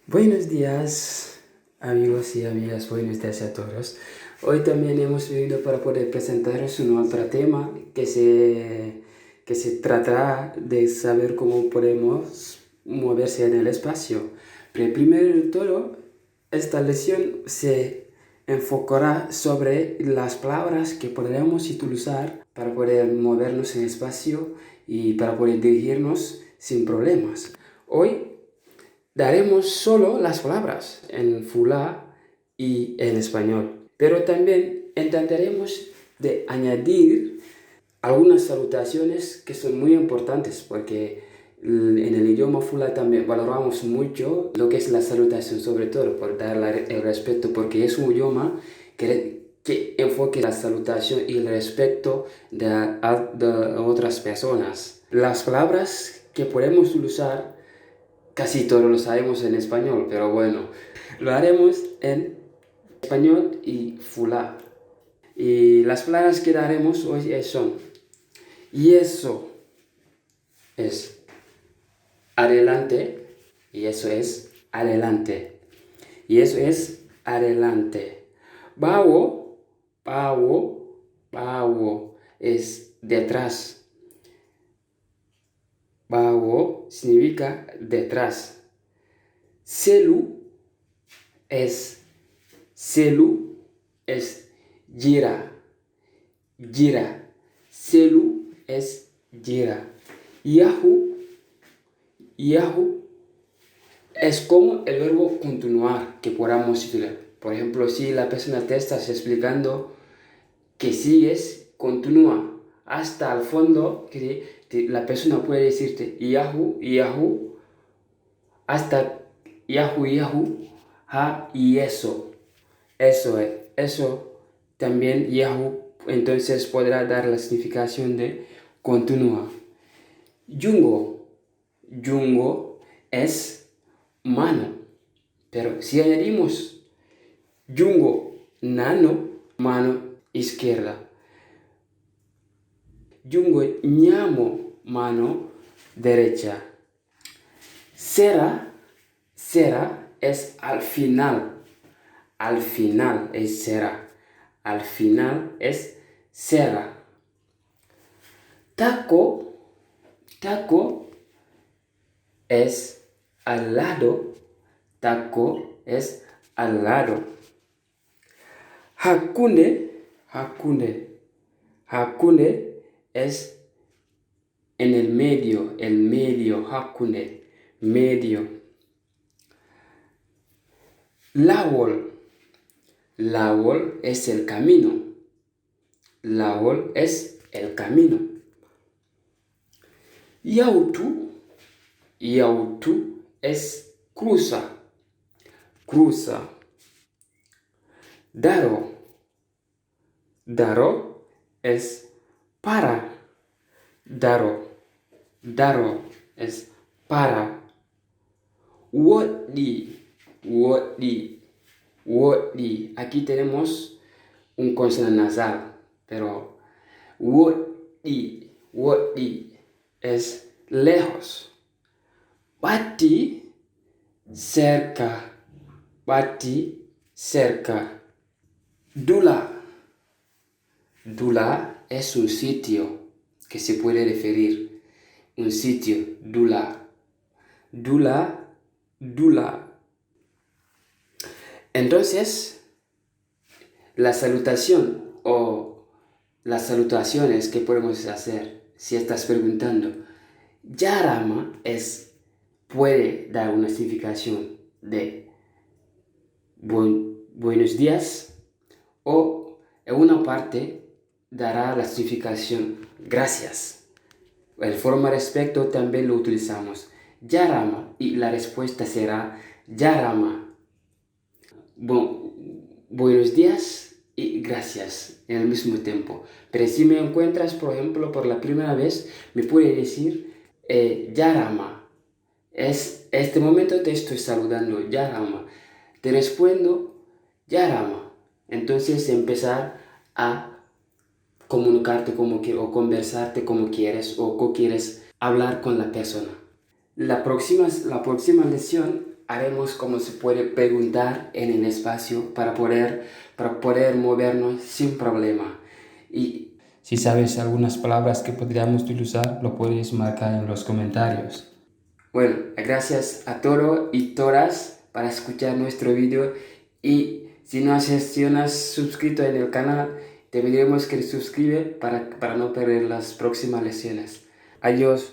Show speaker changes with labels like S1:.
S1: Buenos días, amigos y amigas, buenos días a todos. Hoy también hemos venido para poder presentaros un otro tema que se tratará de saber cómo podemos moverse en el espacio. Pero primero de todo, esta lección se enfocará sobre las palabras que podremos utilizar para poder movernos en el espacio y para poder dirigirnos sin problemas. Hoy daremos solo las palabras en fulá y en español, pero también intentaremos de añadir algunas salutaciones que son muy importantes porque en el idioma fulá también valoramos mucho lo que es la salutación, sobre todo por dar el respeto, porque es un idioma que enfoque la salutación y el respeto de otras personas. Las palabras que podemos usar casi todos lo sabemos en español, pero bueno, lo haremos en español y fulá. Y las palabras que daremos hoy son: y eso es adelante, y eso es adelante, y eso es adelante. Bawo, bawo, bawo es detrás. Bawo significa detrás. Selu es gira, gira. Selu es gira. Yahu es como el verbo continuar que podamos utilizar. Por ejemplo, si la persona te está explicando que sigues, continúa hasta el fondo, que la persona puede decirte yahu, hasta yahu, y eso también yahu, entonces podrá dar la significación de continúa. Yungo es mano, pero si añadimos yungo, mano izquierda. Yungo ñamo, mano derecha. Será es al final es será. Al final es será. Taco es al lado. Taco es al lado. Hakune es en el medio, hakune, medio. Lawol es el camino. Lawol es el camino. Yautu es cruza. Daro es para. Daro es para. Wodi. Aquí tenemos un consonante nasal, pero wodi es lejos. Bati, cerca. Dula es un sitio que se puede referir. Un sitio, dula. Entonces, la salutación o las salutaciones que podemos hacer, si estás preguntando, yarama puede dar una significación de buenos días, o en una parte dará la significación gracias. El forma respecto también lo utilizamos. Yarama, y la respuesta será yarama. Buenos días y gracias en el mismo tiempo. Pero si me encuentras, por ejemplo, por la primera vez, me puede decir yarama. Este momento te estoy saludando, yarama. Te respondo, yarama. Entonces empezar a comunicarte como quieres o conversarte como quieres o quieres hablar con la persona. La próxima lección haremos como se puede preguntar en el espacio para poder movernos sin problema. Y si sabes algunas palabras que podríamos utilizar, lo puedes marcar en los comentarios. Bueno, gracias a todos y todas para escuchar nuestro video, y si no has suscrito en el canal, te pediremos que te suscribas para no perder las próximas lecciones. Adiós.